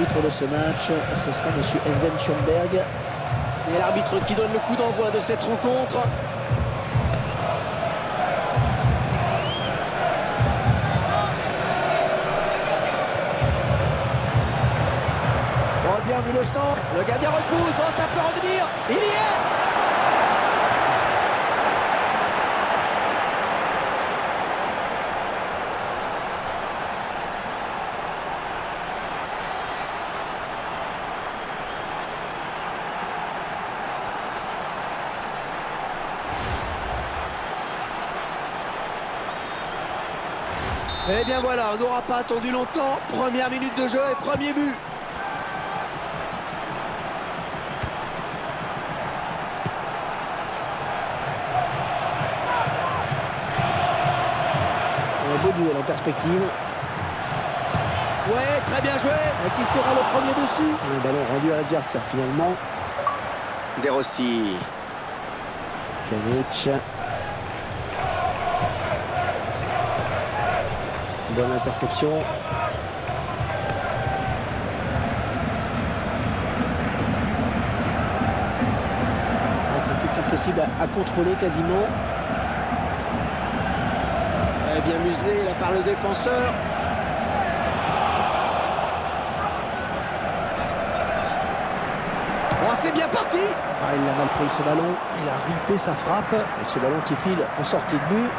l'arbitre de ce match, ce sera M. Sven Schönberg. Et l'arbitre qui donne le coup d'envoi de cette rencontre. Oh, bien vu le centre, le gardien repousse, oh, ça peut revenir, il y est. Et bien voilà, on n'aura pas attendu longtemps. Première minute de jeu et premier but. Un beau duel en perspective. Ouais, très bien joué. Et qui sera le premier dessus? Un ballon rendu à l'adversaire finalement. De Rossi. Pjanic. Bonne interception. C'était impossible à contrôler quasiment. Bien muselé là par le défenseur. Oh, c'est bien parti. Ah, il a mal pris ce ballon. Il a ripé sa frappe. Et ce ballon qui file en sortie de but.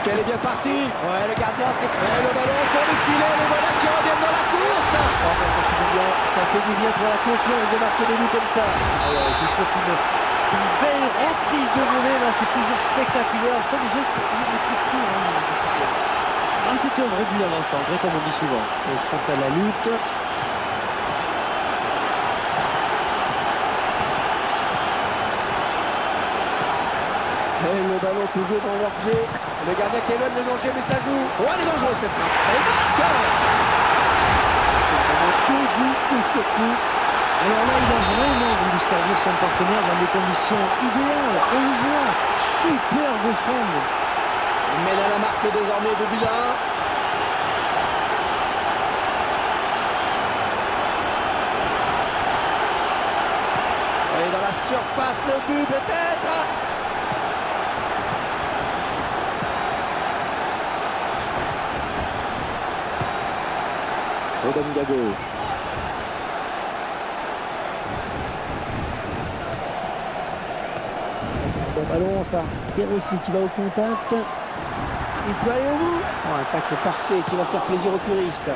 Elle est bien partie. Ouais, le gardien s'est pris le ballon pour le filet. Les voilà qui reviennent dans la course. Oh, ça fait du bien. Ça fait du bien pour la confiance de marquer des buts comme ça. C'est sûr qu'une belle reprise de volée, là, c'est toujours spectaculaire. C'est pas des gestes les plus purs. Ah, c'était un vrai but avant-centre, comme on dit souvent. Ils sont à la lutte. Et le ballon toujours dans leurs pieds. Le gardien qui éloigne le danger, mais ça joue. Oh, elle est dangereuse cette frappe. Elle marque. C'était vraiment deux buts, deux surtout. Alors là, il a vraiment voulu servir son partenaire dans des conditions idéales. On le voit, superbe fringue. Il mène à la marque désormais de but à 1. Et dans la surface, le but peut-être. Rodon Gago. C'est un bon ballon ça. De Rossi qui va au contact. Il peut aller au bout. Oh, un tacle parfait qui va faire plaisir aux puristes.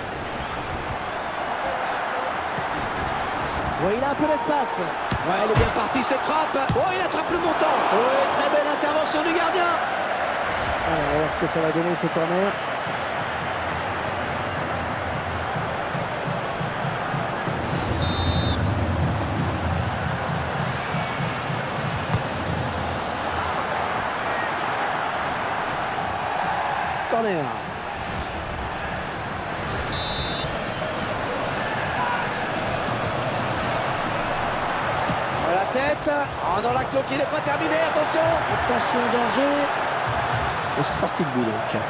Ouais, il a un peu d'espace. Ouais, elle est bien partie cette frappe. Oh, il attrape le montant. Oh, très belle intervention du gardien. Alors, on va voir ce que ça va donner ce corner. Corner. La tête. Oh, dans l'action qui n'est pas terminée. Attention. Attention, danger. Et sortie de but donc.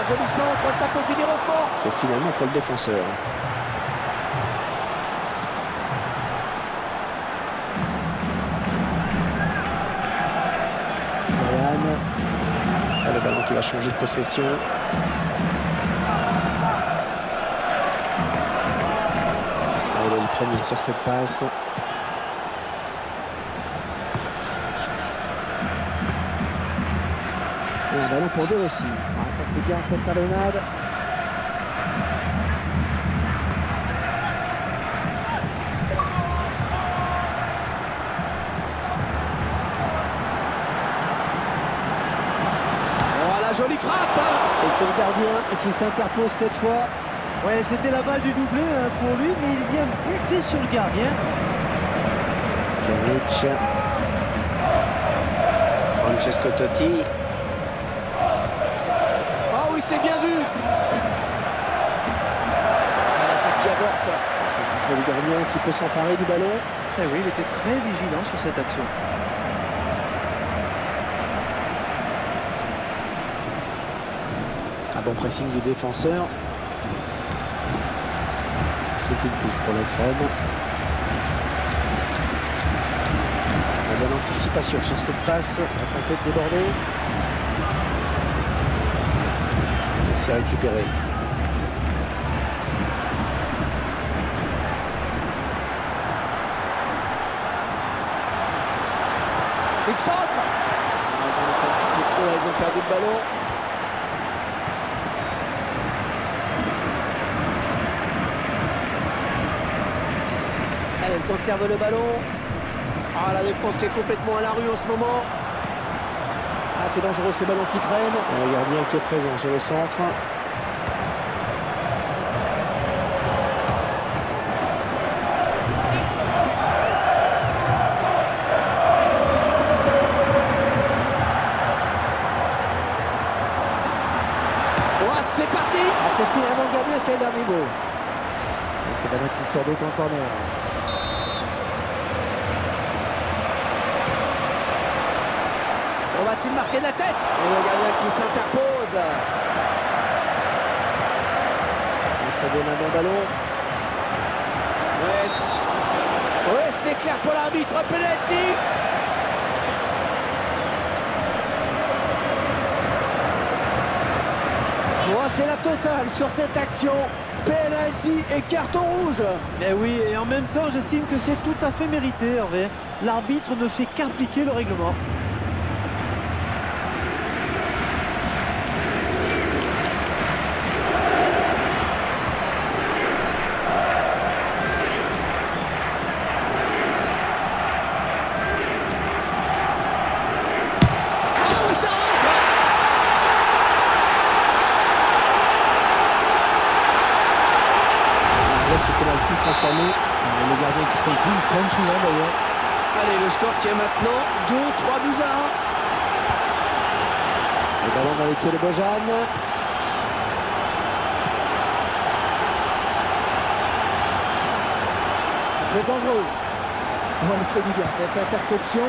Joli centre, ça peut finir au fond. C'est finalement pour le défenseur. Brian. Et le ballon qui va changer de possession. Il est le premier sur cette passe. Et un ballon pour De Rossi. Ah, ça c'est bien cette talonnade. Oh, la jolie frappe. Et c'est le gardien qui s'interpose cette fois. Ouais, c'était la balle du doublé pour lui, mais il vient buter sur le gardien. Pjanic. Francesco Totti. Oh oui, c'est bien vu. L'attaque qui avorte. C'est contre le gardien qui peut s'emparer du ballon. Eh oui, il était très vigilant sur cette action. Un bon pressing du défenseur. C'est une touche pour l'AS Rome. La bonne anticipation sur cette passe. A tenté de déborder. Et c'est récupéré. Il centre. Ils ont fait un petit peu trop, là, ils ont perdu le ballon. Allez, elle conserve le ballon. Ah, la défense qui est complètement à la rue en ce moment. Ah, c'est dangereux ces ballons qui traînent. Le gardien qui est présent sur le centre. Oh, c'est parti. Ah, c'est finalement gagné à quel dernier mot. Et ce ballon qui sort donc en corner. Va-t-il marquer de la tête? Et le gardien qui s'interpose. Et ça donne un bon ballon. Ouais, c'est clair pour l'arbitre. Penalty. Oh, c'est la totale sur cette action. Penalty et carton rouge. Eh oui, et en même temps, j'estime que c'est tout à fait mérité, Hervé. L'arbitre ne fait qu'appliquer le règlement. Transformé. Le gardien qui s'incline comme souvent d'ailleurs. Allez, le score qui est maintenant 2-3 buts à 1. Le ballon dans les pieds de Bojan. Ça peut être dangereux. Oh, elle fait du bien cette interception.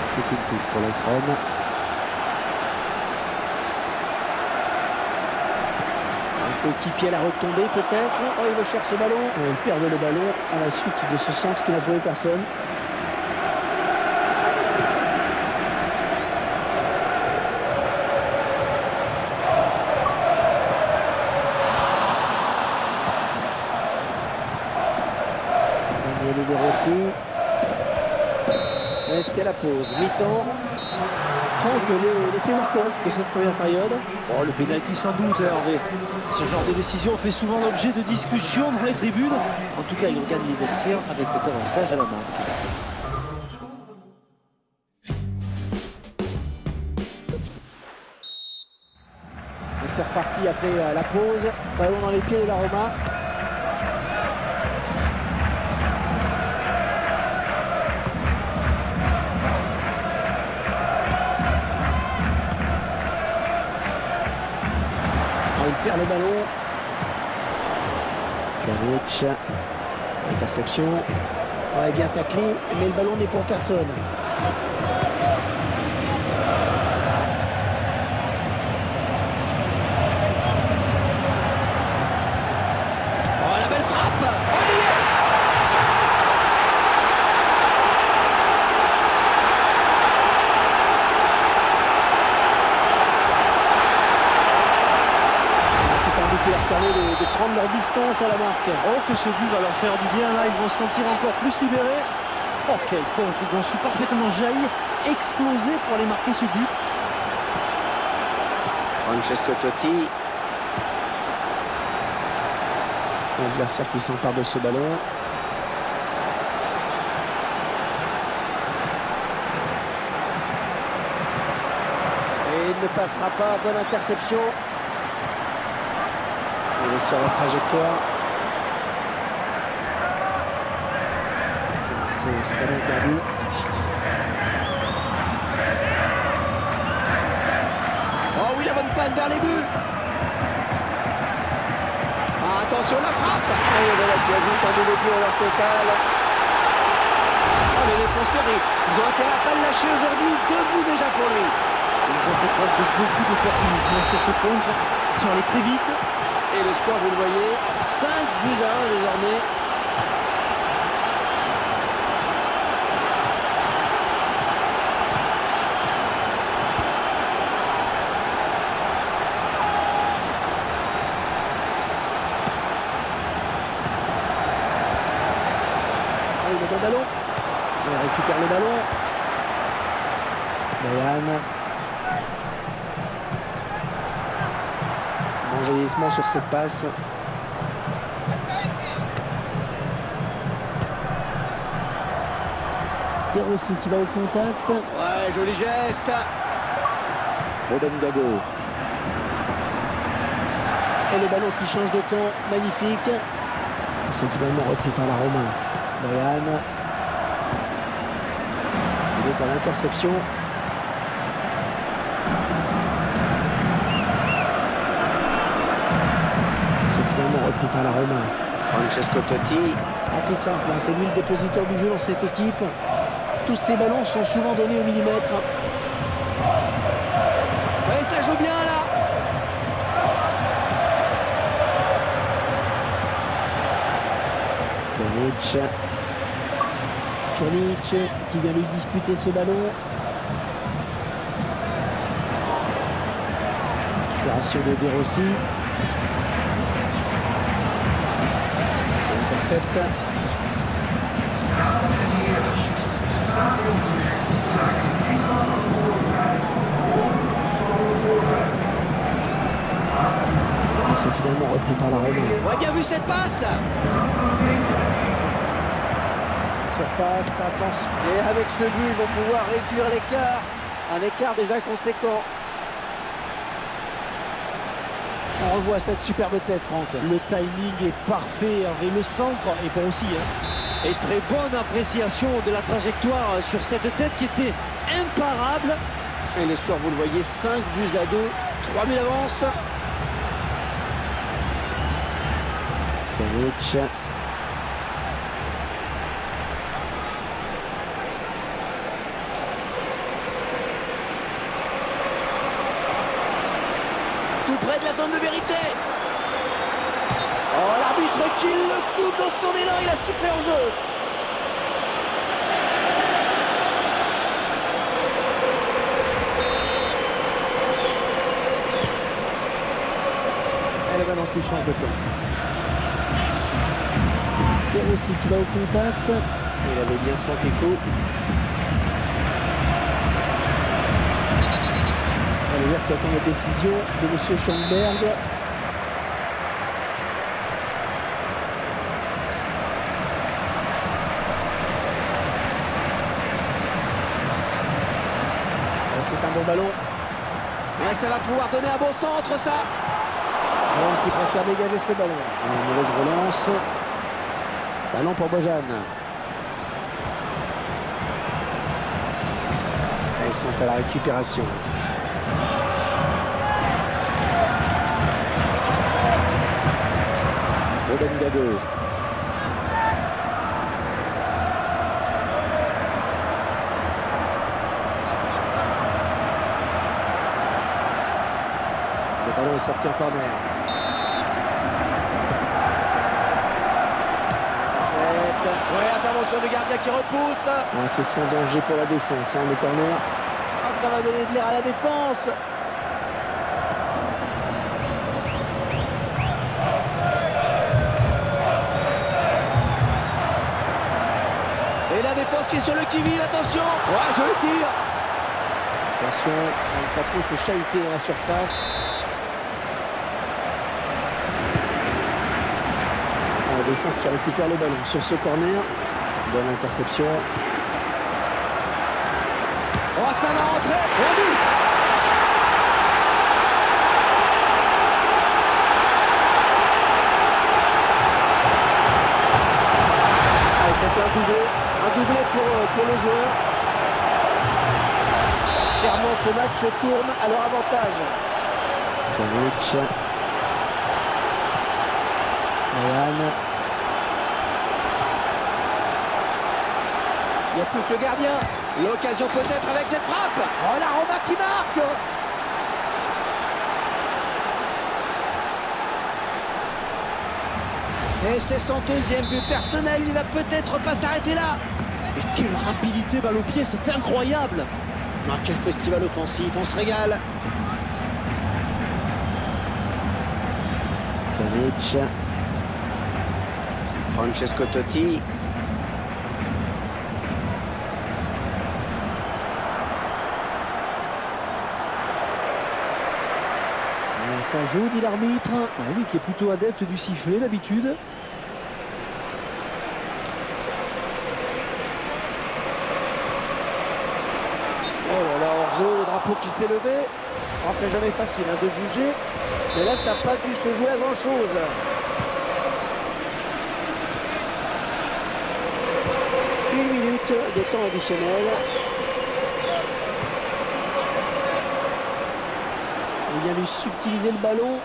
C'est une touche pour l'AS Rome. Coéquipier à la retombée peut-être. Oh, il veut chercher ce ballon. Il perd le ballon à la suite de ce centre qui n'a trouvé personne. Daniel De Rossi. Et c'est la pause. Mi-temps. Franck, l'effet marquant de cette première période. Oh, le pénalty sans doute, Hervé. Ce genre de décision fait souvent l'objet de discussions dans les tribunes. En tout cas, il regagne les vestiaires avec cet avantage à la marque. Et c'est reparti après la pause. Ballon dans les pieds de la Roma. Il perd le ballon. Pjanic. Interception. Ouais, bien taclé, mais le ballon n'est pour personne. Oh, la belle frappe. Oh, il y est. Qui leur permet de prendre leur distance à la marque. Oh, que ce but va leur faire du bien, là, ils vont se sentir encore plus libérés. Oh, quel contre, ils ont su parfaitement jaillir, exploser pour aller marquer ce but. Francesco Totti. L'adversaire qui s'empare de ce ballon. Et ne passera pas. Bonne interception. Il est sur la trajectoire. Ce ballon est perdu. Oh oui, la bonne passe vers les buts. Ah, attention, la frappe. Et voilà qui ajoute un nouveau but à leur total. Oh, les défenseurs, ils ont intérêt à pas le lâcher aujourd'hui. 2 buts déjà pour lui. Ils ont fait preuve de beaucoup d'opportunisme sur ce contre. Ils sont allés très vite. Et le score, vous le voyez, 5 buts à 1 désormais. Ah, il est dans le ballon. Il récupère le ballon. Boyan. Enjaillissement sur cette passe. De Rossi qui va au contact. Ouais, joli geste. Ruben Gago. Et le ballon qui change de camp, magnifique. C'est finalement repris par la Roma. Boyan. Il est à l'interception. C'est finalement repris par la Roma. Francesco Totti. Assez simple, hein, c'est lui le dépositeur du jeu dans cette équipe. Tous ces ballons sont souvent donnés au millimètre. Ouais, ça joue bien là. Pjanic qui vient lui disputer ce ballon. Récupération de De Rossi. Intercepte. C'est finalement repris par la Roma. On a bien vu cette passe. Surface, attention. Et avec ce but, ils vont pouvoir réduire l'écart. Un écart déjà conséquent. On revoit cette superbe tête, Franck. Le timing est parfait, Hervé. Le centre est bon aussi. Et très bonne appréciation de la trajectoire sur cette tête qui était imparable. Et le score, vous le voyez, 5 buts à 2. 3 buts d'avance. Pjanic. Tout près de la zone de vérité. Oh, l'arbitre qui le coupe dans son élan, il a sifflé en jeu. Et le ballon qui change de plan. De Rossi qui va au contact. Il avait bien senti coup. Le joueur qui attend la décision de M. Schoenberg. C'est un bon ballon. Ouais, ça va pouvoir donner un bon centre, ça. Johan qui préfère dégager ce ballon. Une mauvaise relance. Ballon pour Bojan. Et ils sont à la récupération. Ruben Gago. Le ballon est sorti en corner. Ouais, intervention du gardien qui repousse. Ouais, c'est sans danger pour la défense, hein, le corner. Ah, ça va donner de l'air à la défense. Et la défense qui est sur le qui-vive, attention. Ouais, je le tire. Attention, on ne va pas trop se chahuter dans la surface. La défense qui récupère le ballon sur ce corner. Bonne interception. Oh, ça va rentrer. pour le joueur. Clairement, ce match tourne à leur avantage. Pjanic. Ryan. Il n'y a plus que le gardien. L'occasion peut-être avec cette frappe. Oh, la Roma qui marque. Et c'est son deuxième but personnel. Il va peut-être pas s'arrêter là. Et quelle rapidité, balle au pied, c'est incroyable. Ah, quel festival offensif, on se régale. Pjanic. Francesco Totti. Ça joue, dit l'arbitre. Ouais, lui qui est plutôt adepte du sifflet d'habitude. Oh là là, hors-jeu, le drapeau qui s'est levé. Oh, c'est jamais facile hein, de juger. Mais là, ça n'a pas dû se jouer à grand-chose. Une minute de temps additionnel. Il vient lui subtiliser le ballon.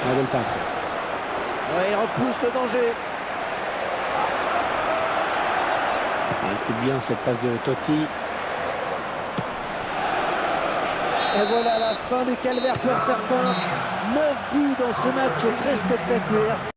La bonne passe. Ouais, il repousse le danger. Il coupe bien cette passe de Totti. Et voilà la fin du calvaire pour certains. 9 buts dans ce match très spectaculaire.